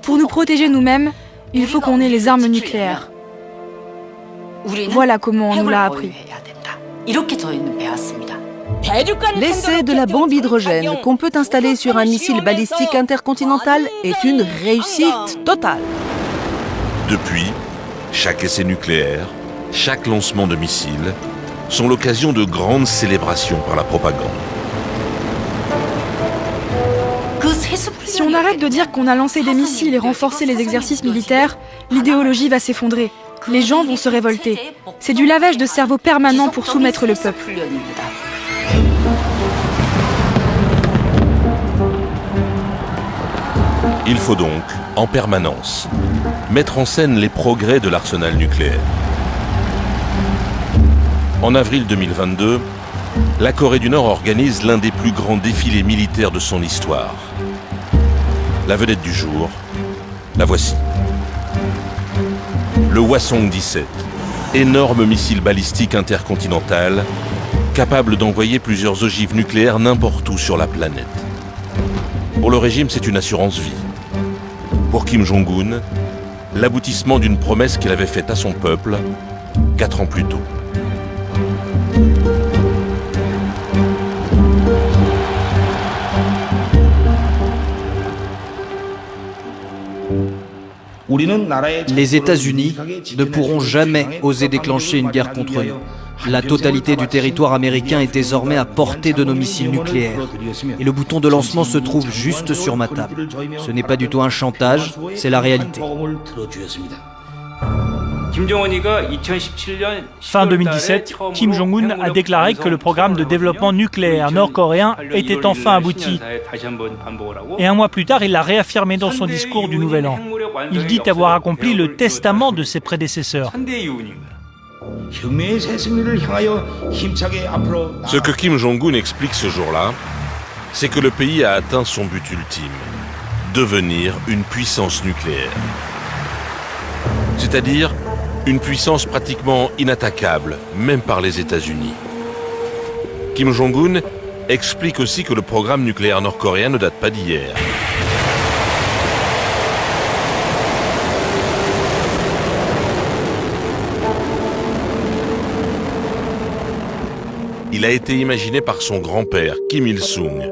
Pour nous protéger nous-mêmes, il faut qu'on ait les armes nucléaires. » Voilà comment on nous l'a appris. L'essai de la bombe hydrogène qu'on peut installer sur un missile balistique intercontinental est une réussite totale. Depuis, chaque essai nucléaire, chaque lancement de missiles sont l'occasion de grandes célébrations par la propagande. Si on arrête de dire qu'on a lancé des missiles et renforcé les exercices militaires, l'idéologie va s'effondrer. Les gens vont se révolter. C'est du lavage de cerveau permanent pour soumettre le peuple. Il faut donc, en permanence, mettre en scène les progrès de l'arsenal nucléaire. En avril 2022, la Corée du Nord organise l'un des plus grands défilés militaires de son histoire. La vedette du jour, la voici. Le Hwasong-17, énorme missile balistique intercontinental, capable d'envoyer plusieurs ogives nucléaires n'importe où sur la planète. Pour le régime, c'est une assurance vie. Pour Kim Jong-un, l'aboutissement d'une promesse qu'il avait faite à son peuple 4 ans plus tôt. Les États-Unis ne pourront jamais oser déclencher une guerre contre nous. La totalité du territoire américain est désormais à portée de nos missiles nucléaires. Et le bouton de lancement se trouve juste sur ma table. Ce n'est pas du tout un chantage, c'est la réalité. Fin 2017, Kim Jong-un a déclaré que le programme de développement nucléaire nord-coréen était enfin abouti. Et un mois plus tard, il l'a réaffirmé dans son discours du Nouvel An. Il dit avoir accompli le testament de ses prédécesseurs. Ce que Kim Jong-un explique ce jour-là, c'est que le pays a atteint son but ultime, devenir une puissance nucléaire. C'est-à-dire une puissance pratiquement inattaquable, même par les États-Unis. Kim Jong-un explique aussi que le programme nucléaire nord-coréen ne date pas d'hier. Il a été imaginé par son grand-père, Kim Il-sung,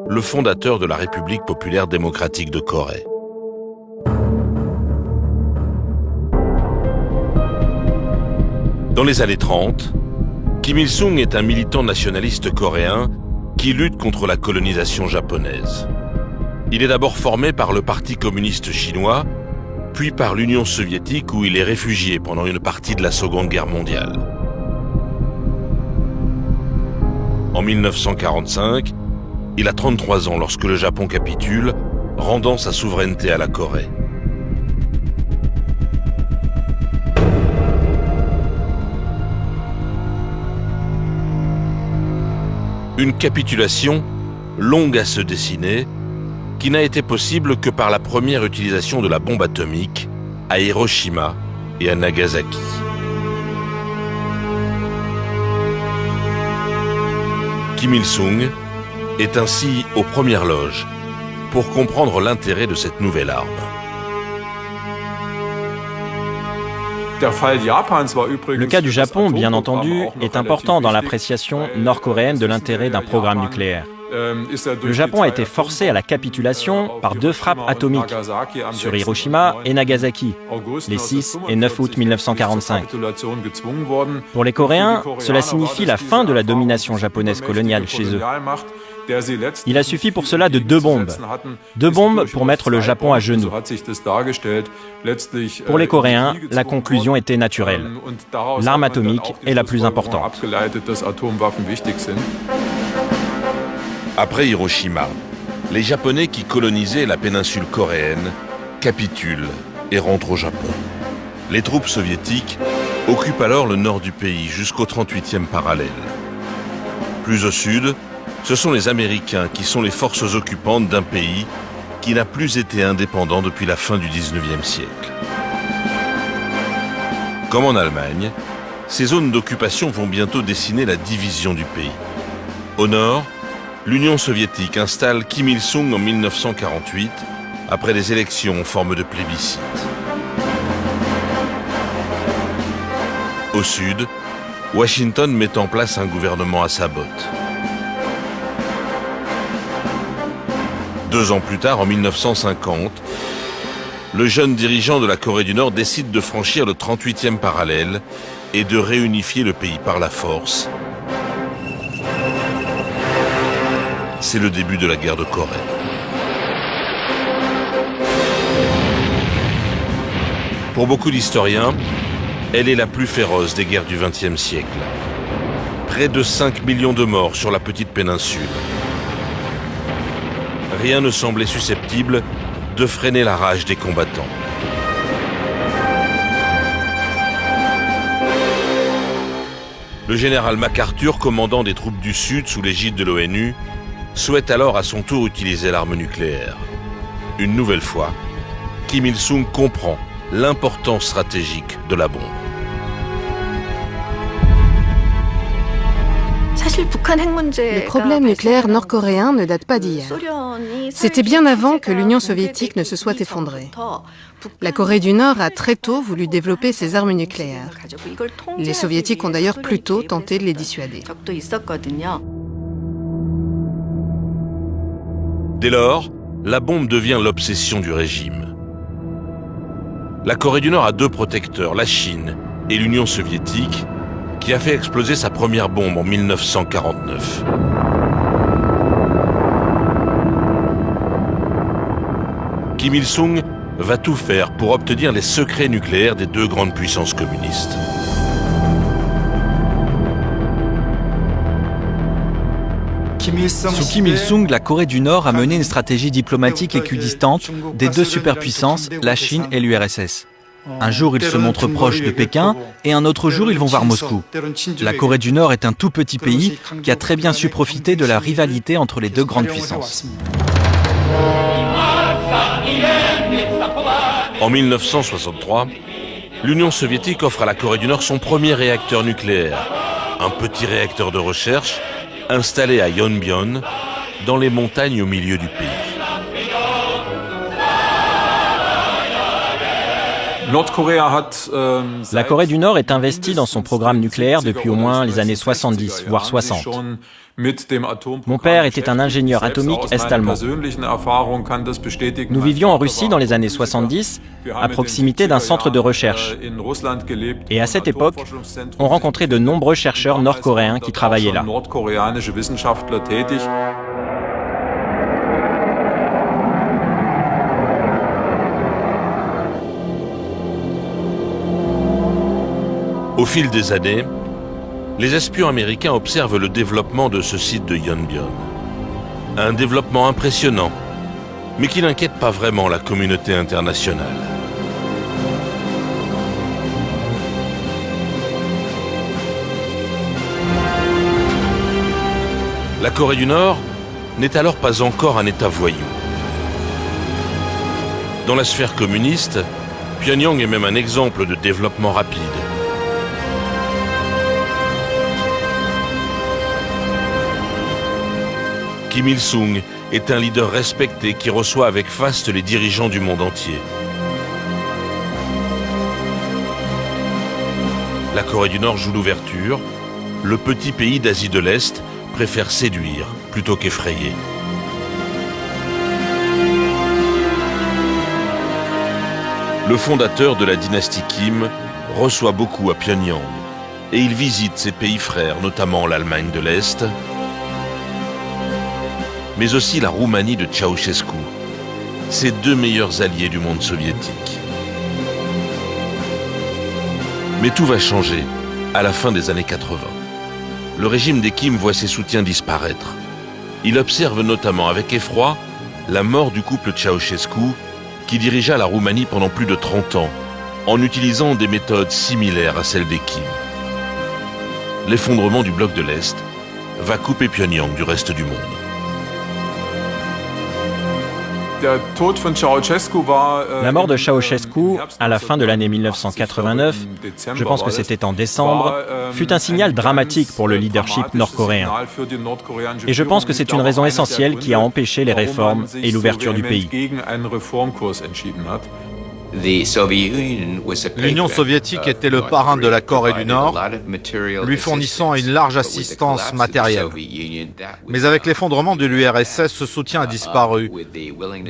le fondateur de la République populaire démocratique de Corée. Dans les années 30, Kim Il-sung est un militant nationaliste coréen qui lutte contre la colonisation japonaise. Il est d'abord formé par le Parti communiste chinois, puis par l'Union soviétique où il est réfugié pendant une partie de la Seconde Guerre mondiale. En 1945, il a 33 ans lorsque le Japon capitule, rendant sa souveraineté à la Corée. Une capitulation longue à se dessiner, qui n'a été possible que par la première utilisation de la bombe atomique à Hiroshima et à Nagasaki. Kim Il-sung est ainsi aux premières loges pour comprendre l'intérêt de cette nouvelle arme. Le cas du Japon, bien entendu, est important dans l'appréciation nord-coréenne de l'intérêt d'un programme nucléaire. Le Japon a été forcé à la capitulation par 2 frappes atomiques sur Hiroshima et Nagasaki, les 6 et 9 août 1945. Pour les Coréens, cela signifie la fin de la domination japonaise coloniale chez eux. Il a suffi pour cela de 2 bombes. 2 bombes pour mettre le Japon à genoux. Pour les Coréens, la conclusion était naturelle. L'arme atomique est la plus importante. Après Hiroshima, les Japonais qui colonisaient la péninsule coréenne capitulent et rentrent au Japon. Les troupes soviétiques occupent alors le nord du pays jusqu'au 38e parallèle. Plus au sud, ce sont les Américains qui sont les forces occupantes d'un pays qui n'a plus été indépendant depuis la fin du 19e siècle. Comme en Allemagne, ces zones d'occupation vont bientôt dessiner la division du pays. Au nord, l'Union soviétique installe Kim Il-sung en 1948, après des élections en forme de plébiscite. Au sud, Washington met en place un gouvernement à sa botte. 2 ans plus tard, en 1950, le jeune dirigeant de la Corée du Nord décide de franchir le 38e parallèle et de réunifier le pays par la force. C'est le début de la guerre de Corée. Pour beaucoup d'historiens, elle est la plus féroce des guerres du XXe siècle. Près de 5 millions de morts sur la petite péninsule. Rien ne semblait susceptible de freiner la rage des combattants. Le général MacArthur, commandant des troupes du Sud sous l'égide de l'ONU, souhaite alors à son tour utiliser l'arme nucléaire. Une nouvelle fois, Kim Il-sung comprend l'importance stratégique de la bombe. Le problème nucléaire nord-coréen ne date pas d'hier. C'était bien avant que l'Union soviétique ne se soit effondrée. La Corée du Nord a très tôt voulu développer ses armes nucléaires. Les soviétiques ont d'ailleurs plus tôt tenté de les dissuader. Dès lors, la bombe devient l'obsession du régime. La Corée du Nord a deux protecteurs, la Chine et l'Union soviétique, qui a fait exploser sa première bombe en 1949. Kim Il-sung va tout faire pour obtenir les secrets nucléaires des deux grandes puissances communistes. Sous Kim Il-sung, la Corée du Nord a mené une stratégie diplomatique équidistante des deux superpuissances, la Chine et l'URSS. Un jour, ils se montrent proches de Pékin et un autre jour, ils vont voir Moscou. La Corée du Nord est un tout petit pays qui a très bien su profiter de la rivalité entre les deux grandes puissances. En 1963, l'Union soviétique offre à la Corée du Nord son premier réacteur nucléaire, un petit réacteur de recherche installé à Yonbyon, dans les montagnes au milieu du pays. La Corée du Nord est investie dans son programme nucléaire depuis au moins les années 70, voire 60. Mon père était un ingénieur atomique est-allemand. Nous vivions en Russie dans les années 70, à proximité d'un centre de recherche. Et à cette époque, on rencontrait de nombreux chercheurs nord-coréens qui travaillaient là. Au fil des années, les espions américains observent le développement de ce site de Yonbyon. Un développement impressionnant, mais qui n'inquiète pas vraiment la communauté internationale. La Corée du Nord n'est alors pas encore un État voyou. Dans la sphère communiste, Pyongyang est même un exemple de développement rapide. Kim Il-sung est un leader respecté qui reçoit avec faste les dirigeants du monde entier. La Corée du Nord joue l'ouverture. Le petit pays d'Asie de l'Est préfère séduire plutôt qu'effrayer. Le fondateur de la dynastie Kim reçoit beaucoup à Pyongyang et il visite ses pays frères, notamment l'Allemagne de l'Est, mais aussi la Roumanie de Ceausescu, ses deux meilleurs alliés du monde soviétique. Mais tout va changer à la fin des années 80. Le régime des Kim voit ses soutiens disparaître. Il observe notamment avec effroi la mort du couple Ceausescu qui dirigea la Roumanie pendant plus de 30 ans en utilisant des méthodes similaires à celles des Kim. L'effondrement du bloc de l'Est va couper Pyongyang du reste du monde. La mort de Ceausescu, à la fin de l'année 1989, je pense que c'était en décembre, fut un signal dramatique pour le leadership nord-coréen. Et je pense que c'est une raison essentielle qui a empêché les réformes et l'ouverture du pays. L'Union soviétique était le parrain de la Corée du Nord, lui fournissant une large assistance matérielle. Mais avec l'effondrement de l'URSS, ce soutien a disparu.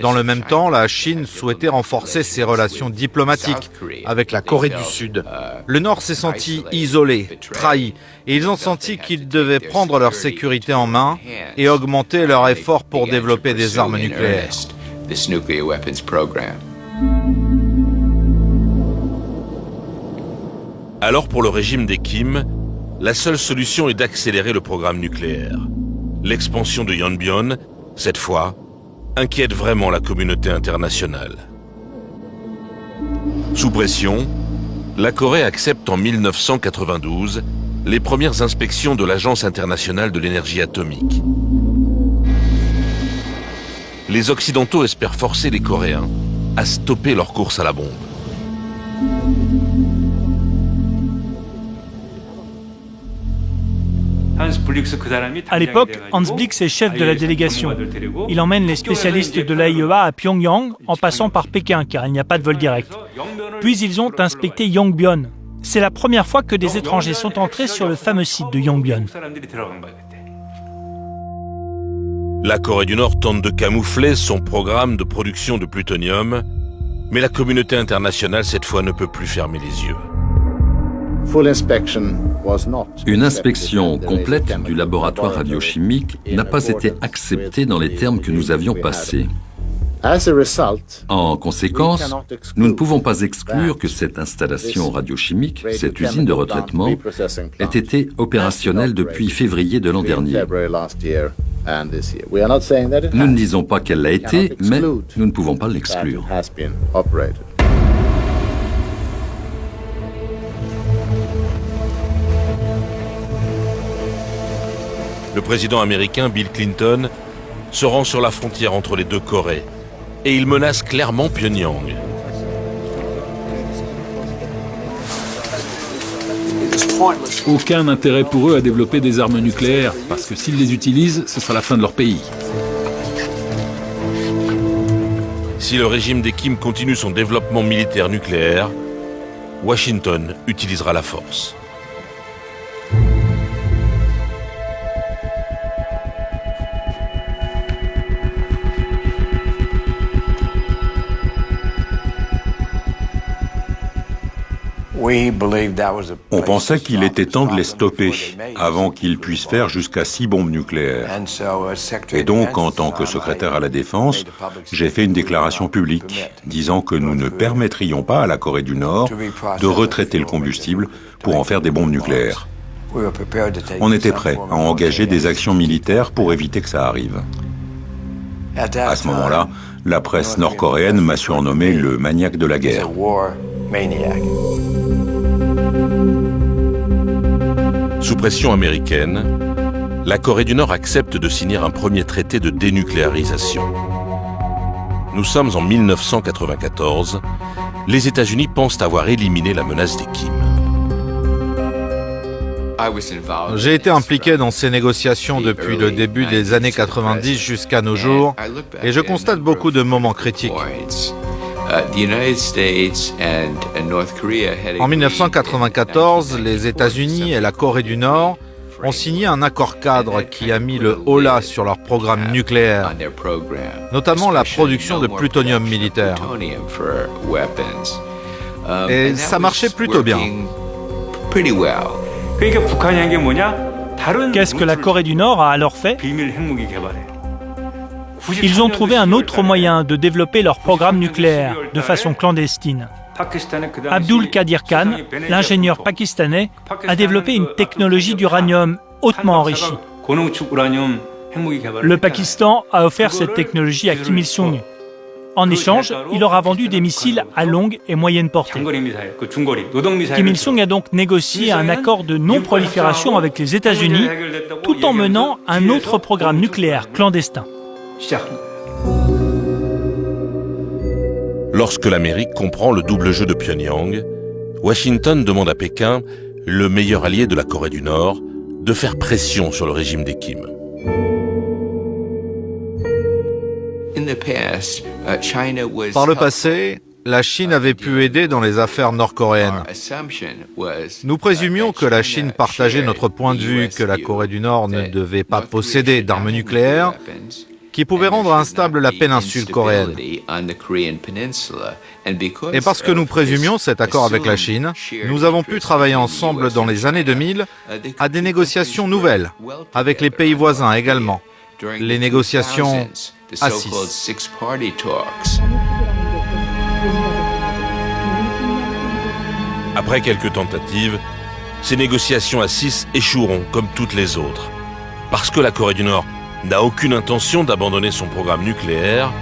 Dans le même temps, la Chine souhaitait renforcer ses relations diplomatiques avec la Corée du Sud. Le Nord s'est senti isolé, trahi, et ils ont senti qu'ils devaient prendre leur sécurité en main et augmenter leurs efforts pour développer des armes nucléaires. Alors pour le régime des Kim, la seule solution est d'accélérer le programme nucléaire. L'expansion de Yonbyon, cette fois, inquiète vraiment la communauté internationale. Sous pression, la Corée accepte en 1992 les premières inspections de l'Agence internationale de l'énergie atomique. Les Occidentaux espèrent forcer les Coréens à stopper leur course à la bombe. À l'époque, Hans Blix est chef de la délégation. Il emmène les spécialistes de l'AIEA à Pyongyang en passant par Pékin, car il n'y a pas de vol direct. Puis ils ont inspecté Yongbyon. C'est la première fois que des étrangers sont entrés sur le fameux site de Yongbyon. La Corée du Nord tente de camoufler son programme de production de plutonium, mais la communauté internationale, cette fois, ne peut plus fermer les yeux. Une inspection complète du laboratoire radiochimique n'a pas été acceptée dans les termes que nous avions passés. En conséquence, nous ne pouvons pas exclure que cette installation radiochimique, cette usine de retraitement, ait été opérationnelle depuis février de l'an dernier. Nous ne disons pas qu'elle l'a été, mais nous ne pouvons pas l'exclure. Le président américain Bill Clinton se rend sur la frontière entre les deux Corées et il menace clairement Pyongyang. Aucun intérêt pour eux à développer des armes nucléaires, parce que s'ils les utilisent, ce sera la fin de leur pays. Si le régime des Kim continue son développement militaire nucléaire, Washington utilisera la force. On pensait qu'il était temps de les stopper avant qu'ils puissent faire jusqu'à 6 bombes nucléaires. Et donc, en tant que secrétaire à la Défense, j'ai fait une déclaration publique disant que nous ne permettrions pas à la Corée du Nord de retraiter le combustible pour en faire des bombes nucléaires. On était prêt à engager des actions militaires pour éviter que ça arrive. À ce moment-là, la presse nord-coréenne m'a surnommé le maniaque de la guerre. Sous pression américaine, la Corée du Nord accepte de signer un premier traité de dénucléarisation. Nous sommes en 1994. Les États-Unis pensent avoir éliminé la menace des Kim. J'ai été impliqué dans ces négociations depuis le début des années 90 jusqu'à nos jours, et je constate beaucoup de moments critiques. En 1994, les États-Unis et la Corée du Nord ont signé un accord cadre qui a mis le holà sur leur programme nucléaire, notamment la production de plutonium militaire. Et ça marchait plutôt bien. Qu'est-ce que la Corée du Nord a alors fait ? Ils ont trouvé un autre moyen de développer leur programme nucléaire de façon clandestine. Abdul Qadir Khan, l'ingénieur pakistanais, a développé une technologie d'uranium hautement enrichie. Le Pakistan a offert cette technologie à Kim Il-sung. En échange, il leur a vendu des missiles à longue et moyenne portée. Kim Il-sung a donc négocié un accord de non-prolifération avec les États-Unis, tout en menant un autre programme nucléaire clandestin. Lorsque l'Amérique comprend le double jeu de Pyongyang, Washington demande à Pékin, le meilleur allié de la Corée du Nord, de faire pression sur le régime des Kim. Par le passé, la Chine avait pu aider dans les affaires nord-coréennes. Nous présumions que la Chine partageait notre point de vue que la Corée du Nord ne devait pas posséder d'armes nucléaires qui pouvaient rendre instable la péninsule coréenne. Et parce que nous présumions cet accord avec la Chine, nous avons pu travailler ensemble dans les années 2000 à des négociations nouvelles, avec les pays voisins également, les négociations à 6. Après quelques tentatives, ces négociations à 6 échoueront comme toutes les autres. Parce que la Corée du Nord n'a aucune intention d'abandonner son programme nucléaire,